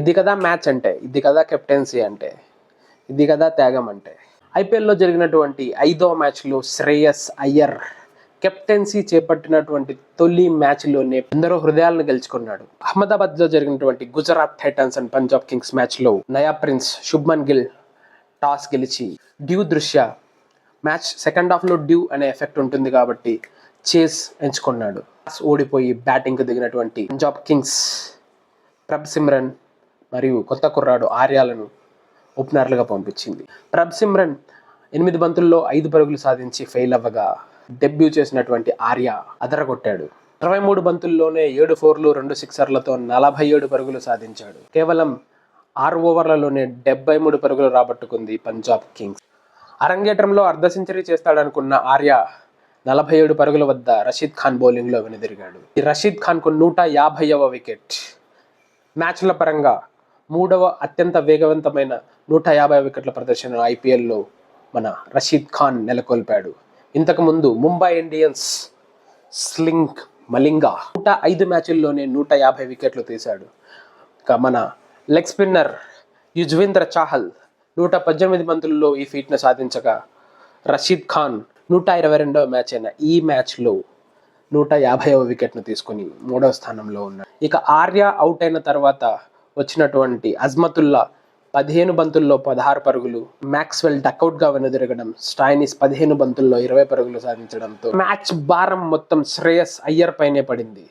ఇది కదా మ్యాచ్ అంటే, ఇది కదా కెప్టెన్సీ అంటే, ఇది కదా త్యాగం అంటే. ఐపీఎల్లో జరిగినటువంటి 5వ మ్యాచ్లో శ్రేయస్ అయ్యర్ కెప్టెన్సీ చేపట్టినటువంటి తొలి మ్యాచ్లోనే ఎందరో హృదయాలను గెలుచుకున్నాడు. అహ్మదాబాద్లో జరిగినటువంటి Gujarat Titans and Punjab Kings మ్యాచ్లో నయా ప్రిన్స్ శుభ్మన్ గిల్ టాస్ గెలిచి డ్యూ దృష్ట్యా మ్యాచ్ సెకండ్ హాఫ్లో డ్యూ అనే ఎఫెక్ట్ ఉంటుంది కాబట్టి చేస్ ఎంచుకున్నాడు. టాస్ ఓడిపోయి బ్యాటింగ్కి దిగినటువంటి పంజాబ్ కింగ్స్ ప్రభ్ సిమ్రన్ మరియు కొత్త కుర్రాడు ఆర్యాలను ఓపెనర్లుగా పంపించింది. ప్రభ్ సిమ్రన్ 8 బంతుల్లో 5 పరుగులు సాధించి ఫెయిల్ అవ్వగా డెబ్యూ చేసినటువంటి ఆర్య అదరగొట్టాడు. 23 బంతుల్లోనే 7 ఫోర్లు 2 సిక్సర్లతో 47 పరుగులు సాధించాడు. కేవలం 6 ఓవర్లలోనే 73 పరుగులు రాబట్టుకుంది పంజాబ్ కింగ్స్. అరంగేట్రంలో అర్ధ సెంచరీ చేస్తాడనుకున్న ఆర్య 47 పరుగుల వద్ద రషీద్ ఖాన్ బౌలింగ్లో వెనుదిరిగాడు. ఈ రషీద్ ఖాన్కు 150వ వికెట్. మ్యాచ్ల పరంగా 3వ అత్యంత వేగవంతమైన 150 వికెట్ల ప్రదర్శన ఐపీఎల్లో మన రషీద్ ఖాన్ నెలకొల్పాడు. ఇంతకుముందు ముంబై ఇండియన్స్ స్లింగ్ మలింగా 105 మ్యాచ్ల్లోనే 150 వికెట్లు తీశాడు. ఇక మన లెగ్ స్పిన్నర్ యుజ్వేంద్ర చాహల్ 118 బంతుల్లో ఈ ఫీట్ను సాధించగా రషీద్ ఖాన్ 122వ మ్యాచ్ అయిన ఈ మ్యాచ్లో 150వ వికెట్ను తీసుకుని 3వ స్థానంలో ఉన్నాడు. ఇక ఆర్య అవుట్ అయిన తర్వాత వచ్చినటువంటి అజ్మతుల్లా 15 బంతుల్లో 16 పరుగులు, మ్యాక్స్వెల్ డకౌట్గా వెనుదిరగడం, స్టాయినిస్ 15 బంతుల్లో 20 పరుగులు సాధించడంతో మ్యాచ్ భారం మొత్తం శ్రేయస్ అయ్యర్ పైనే పడింది.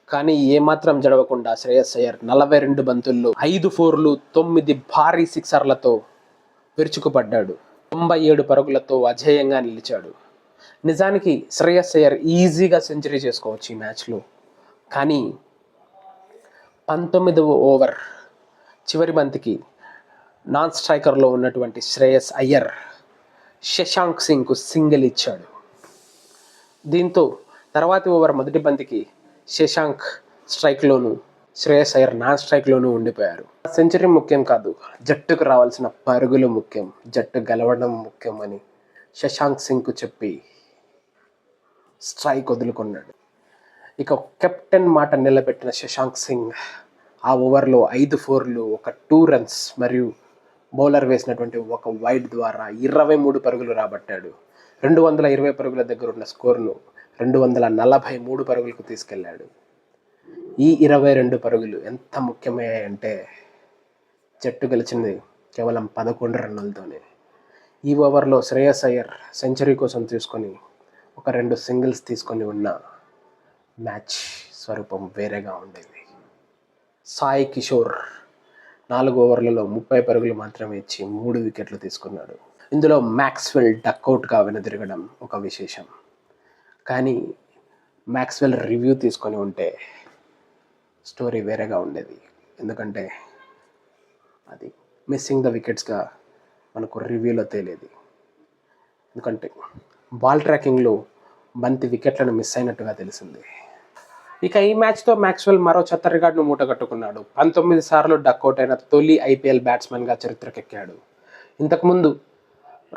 కానీ ఏమాత్రం జడవకుండా శ్రేయస్ అయ్యర్ 42 బంతుల్లో 5 ఫోర్లు 9 భారీ సిక్సర్లతో విరుచుకుపడ్డాడు. 97 పరుగులతో అజేయంగా నిలిచాడు. నిజానికి శ్రేయస్ అయ్యర్ ఈజీగా సెంచరీ చేసుకోవచ్చు ఈ మ్యాచ్లో. కానీ 19వ ఓవర్ చివరి బంతికి నాన్ స్ట్రైకర్లో ఉన్నటువంటి శ్రేయస్ అయ్యర్ శశాంక్ సింగ్కు సింగిల్ ఇచ్చాడు. దీంతో తర్వాతి ఓవర్ మొదటి బంతికి శశాంక్ స్ట్రైక్లోను, శ్రేయస్ అయ్యర్ నాన్ స్ట్రైక్లోనూ ఉండిపోయారు. సెంచరీ ముఖ్యం కాదు, జట్టుకు రావాల్సిన పరుగులు ముఖ్యం, జట్టు గెలవడం ముఖ్యం అని శశాంక్ సింగ్కు చెప్పి స్ట్రైక్ వదులుకున్నాడు. ఇక కెప్టెన్ మాట నిలబెట్టిన శశాంక్ సింగ్ ఆ ఓవర్లో 5 ఫోర్లు, 2 రన్స్ మరియు బౌలర్ వేసినటువంటి 1 వైడ్ ద్వారా 23 పరుగులు రాబట్టాడు. 220 పరుగుల దగ్గర ఉన్న స్కోర్ను 243 పరుగులకు తీసుకెళ్లాడు. ఈ 22 పరుగులు ఎంత ముఖ్యమయ్యాయంటే జట్టు గెలిచింది కేవలం 11 రన్నులతోనే. ఈ ఓవర్లో శ్రేయస్ అయ్యర్ సెంచరీ కోసం తీసుకొని 2 సింగిల్స్ తీసుకొని ఉన్న మ్యాచ్ స్వరూపం వేరేగా ఉండేది. సాయి కిషోర్ 4 ఓవర్లలో 30 పరుగులు మాత్రమే ఇచ్చి 3 వికెట్లు తీసుకున్నాడు. ఇందులో మ్యాక్స్వెల్ డక్అవుట్గా వెనుదిరగడం ఒక విశేషం. కానీ మ్యాక్స్వెల్ రివ్యూ తీసుకొని ఉంటే స్టోరీ వేరేగా ఉండేది. ఎందుకంటే అది మిస్సింగ్ ద వికెట్స్గా మనకు రివ్యూలో తేలేది. ఎందుకంటే బాల్ ట్రాకింగ్లో బంతి వికెట్లను మిస్ అయినట్టుగా తెలిసింది. ఇక ఈ మ్యాచ్తో మ్యాక్స్వెల్ మరో చెత్త రికార్డును మూటగట్టుకున్నాడు. 19 సార్లు డక్అవుట్ అయిన తొలి ఐపీఎల్ బ్యాట్స్మెన్గా చరిత్రకెక్కాడు. ఇంతకుముందు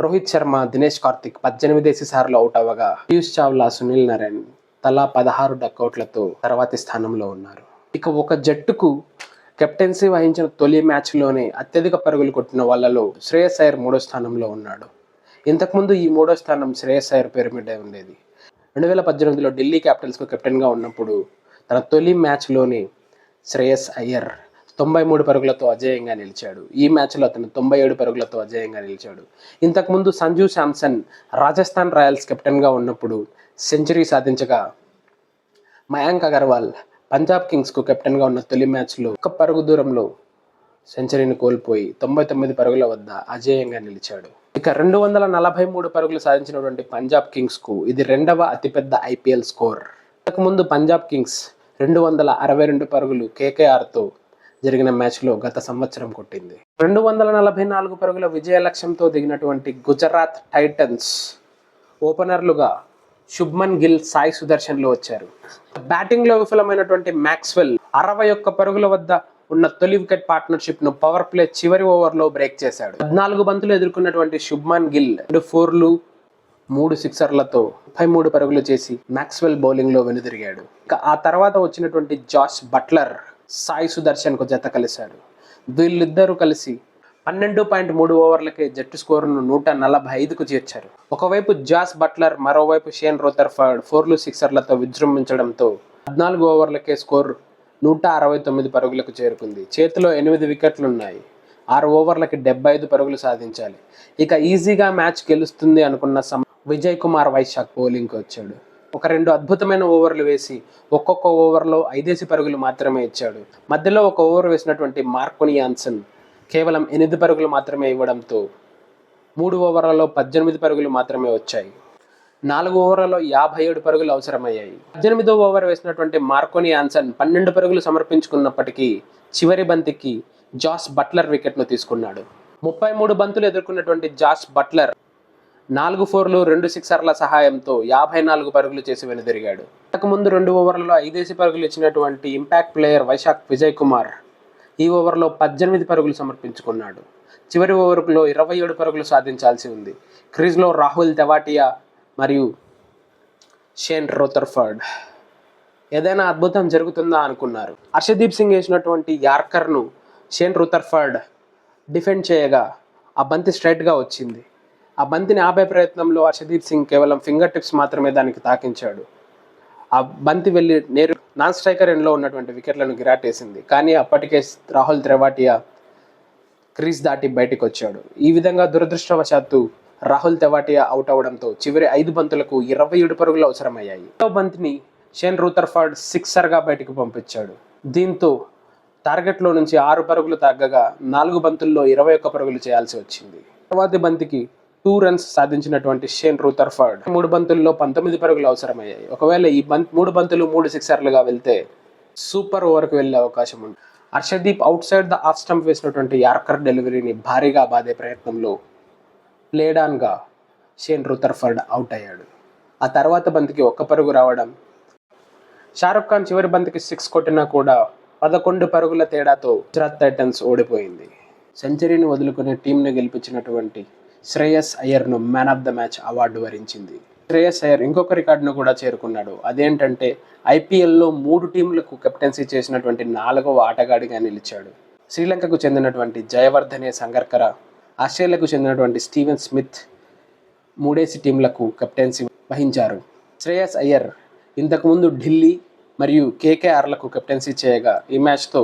రోహిత్ శర్మ, దినేష్ కార్తిక్ 18 సార్లు అవుట్ అవ్వగా పీయూష్ చావ్లా, సునీల్ నరైన్ తలా 16 డక్అవుట్లతో తర్వాతి స్థానంలో ఉన్నారు. ఇక ఒక జట్టుకు కెప్టెన్సీ వహించిన తొలి మ్యాచ్లోనే అత్యధిక పరుగులు కొట్టిన వాళ్ళలో శ్రేయస్ అయ్యర్ 3వ స్థానంలో ఉన్నాడు. ఇంతకుముందు ఈ 3వ స్థానం శ్రేయస్ అయ్యర్ పేరు మీదే ఉండేది. 2018లో ఢిల్లీ క్యాపిటల్స్కు కెప్టెన్గా ఉన్నప్పుడు తన తొలి మ్యాచ్లోనే శ్రేయస్ అయ్యర్ 93 పరుగులతో అజేయంగా నిలిచాడు. ఈ మ్యాచ్లో అతను 97 పరుగులతో అజేయంగా నిలిచాడు. ఇంతకుముందు సంజు శాంసన్ రాజస్థాన్ రాయల్స్ కెప్టెన్గా ఉన్నప్పుడు సెంచరీ సాధించగా, మయాంక్ అగర్వాల్ పంజాబ్ కింగ్స్కు కెప్టెన్గా ఉన్న తొలి మ్యాచ్లో 1 పరుగు దూరంలో సెంచరీని కోల్పోయి 99 పరుగుల వద్ద అజేయంగా నిలిచాడు. ఇక 243 పరుగులు సాధించినటువంటి పంజాబ్ కింగ్స్కు ఇది 2వ అతిపెద్ద ఐపీఎల్ స్కోర్. ఇంతకుముందు పంజాబ్ కింగ్స్ 262 పరుగులు కేకేఆర్తో జరిగిన మ్యాచ్లో గత సంవత్సరం కొట్టింది. 244 పరుగుల విజయ లక్ష్యంతో దిగినటువంటి గుజరాత్ టైటన్స్ ఓపెనర్లుగా శుభ్మన్ గిల్, సాయి సుదర్శన్లు వచ్చారు. బ్యాటింగ్లో విఫలమైనటువంటి మ్యాక్స్వెల్ 61 పరుగుల వద్ద ఉన్న తొలి వికెట్ పార్ట్నర్షిప్ను పవర్ ప్లే చివరి ఓవర్లో బ్రేక్ చేశాడు. 14 బంతులు ఎదుర్కొన్నటువంటి శుభ్మన్ గిల్ 2 ఫోర్లు 3 సిక్సర్లతో 33 పరుగులు చేసి మ్యాక్స్వెల్ బౌలింగ్లో వెనుదిరిగాడు. ఇక ఆ తర్వాత వచ్చినటువంటి జాష్ బట్లర్ సాయి సుదర్శన్కు జత కలిశారు. వీళ్ళిద్దరూ కలిసి 12.3 ఓవర్లకే జట్టు స్కోరును 145కు చేర్చారు. ఒకవైపు జాస్ బట్లర్, మరోవైపు షేన్ రూథర్ఫర్డ్ 4లు 6లతో విజృంభించడంతో 14 ఓవర్లకే స్కోర్ 169 పరుగులకు చేరుకుంది. చేతిలో 8 వికెట్లున్నాయి. 6 ఓవర్లకి 75 పరుగులు సాధించాలి. ఇక ఈజీగా మ్యాచ్ గెలుస్తుంది అనుకున్న విజయ్ కుమార్ వైశాఖ్ బౌలింగ్కి వచ్చాడు. ఒక 2 అద్భుతమైన ఓవర్లు వేసి ఒక్కొక్క ఓవర్లో 5 పరుగులు మాత్రమే ఇచ్చాడు. మధ్యలో ఒక ఓవర్ వేసినటువంటి మార్కోని యాన్సన్ కేవలం 8 పరుగులు మాత్రమే ఇవ్వడంతో 3 ఓవర్లలో 18 పరుగులు మాత్రమే వచ్చాయి. 4 ఓవర్లలో 57 పరుగులు అవసరమయ్యాయి. 18వ ఓవర్ వేసినటువంటి మార్కోని యాన్సన్ 12 పరుగులు సమర్పించుకున్నప్పటికీ చివరి బంతికి జాస్ బట్లర్ వికెట్ను తీసుకున్నాడు. 33 బంతులు ఎదుర్కొన్నటువంటి జాస్ బట్లర్ 4 4లు 2 6ల సహాయంతో 54 పరుగులు చేసి వెనుదిరిగాడు. అంతకుముందు 2 ఓవర్లలో 5 పరుగులు ఇచ్చినటువంటి ఇంపాక్ట్ ప్లేయర్ వైశాఖ్ విజయ్ కుమార్ ఈ ఓవర్లో 18 పరుగులు సమర్పించుకున్నాడు. చివరి ఓవర్లో 27 పరుగులు సాధించాల్సి ఉంది. క్రీజ్లో రాహుల్ తెవాటియా మరియు షేన్ రూథర్ఫర్డ్. ఏదైనా అద్భుతం జరుగుతుందా అనుకున్నారు. హర్షదీప్ సింగ్ వేసినటువంటి యార్కర్ను షేన్ రూథర్ఫర్డ్ డిఫెండ్ చేయగా ఆ బంతి స్ట్రైట్గా వచ్చింది. ఆ బంతిని ఆపే ప్రయత్నంలో హర్షదీప్ సింగ్ కేవలం ఫింగర్ టిప్స్ మాత్రమే దానికి తాకించాడు. ఆ బంతి వెళ్ళి నేరు నాన్ స్ట్రైకర్ ఎండ్లో ఉన్నటువంటి వికెట్లను గిరాటేసింది. కానీ అప్పటికే రాహుల్ తెవాటియా క్రీజ్ దాటి బయటకు వచ్చాడు. ఈ విధంగా దురదృష్టవశాత్తు రాహుల్ తెవాటియా అవుట్ అవడంతో చివరి 5 బంతులకు 27 పరుగులు అవసరమయ్యాయి. బంతిని షేన్ రూథర్ఫర్డ్ 6గా బయటకు పంపించాడు. దీంతో టార్గెట్లో నుంచి 6 పరుగులు తగ్గగా 4 బంతుల్లో 21 పరుగులు చేయాల్సి వచ్చింది. తర్వాతి బంతికి 2 రన్స్ సాధించినటువంటి షేన్ రూథర్ఫర్డ్ 3 బంతుల్లో 19 పరుగులు అవసరమయ్యాయి. ఒకవేళ ఈ 3 బంతులు 3 6లుగా వెళ్తే సూపర్ ఓవర్కి వెళ్ళే అవకాశం ఉంది. Harshdeep out side the off stump వేసినటువంటి యార్కర్ డెలివరీని భారీగా బాధే ప్రయత్నంలో ప్లేడాన్గా షేన్ రూథర్ఫర్డ్ అవుట్ అయ్యాడు. ఆ తర్వాత బంతికి 1 పరుగు రావడం, షారుఖ్ ఖాన్ చివరి బంతికి 6 కొట్టినా కూడా 11 పరుగుల తేడాతో గుజరాత్ టైటన్స్ ఓడిపోయింది. సెంచరీని వదులుకునే టీంని గెలిపించినటువంటి శ్రేయస్ అయ్యర్ను man of the match award వరించింది. శ్రేయస్ అయ్యర్ ఇంకొక రికార్డును కూడా చేరుకున్నాడు. అదేంటంటే ఐపీఎల్లో 3 టీంలకు కెప్టెన్సీ చేసినటువంటి 4వ ఆటగాడిగా నిలిచాడు. శ్రీలంకకు చెందినటువంటి జయవర్ధనే సంగర్కర, ఆస్ట్రేలియాకు చెందినటువంటి స్టీవెన్ స్మిత్ 3 టీంలకు కెప్టెన్సీ వహించారు. శ్రేయస్ అయ్యర్ ఇంతకుముందు ఢిల్లీ మరియు కేకేఆర్లకు కెప్టెన్సీ చేయగా ఈ మ్యాచ్తో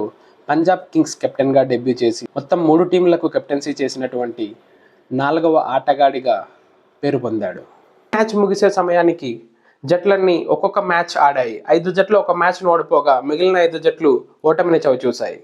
పంజాబ్ కింగ్స్ కెప్టెన్గా డెబ్యూ చేసి మొత్తం 3 టీంలకు కెప్టెన్సీ చేసినటువంటి 4వ ఆటగాడిగా పేరు పొందాడు. మ్యాచ్ ముగిసే సమయానికి జట్లన్నీ ఒక్కొక్క మ్యాచ్ ఆడాయి. 5 జట్లు ఒక మ్యాచ్ను ఓడిపోగా మిగిలిన 5 జట్లు ఓటమిని చవిచూశాయి.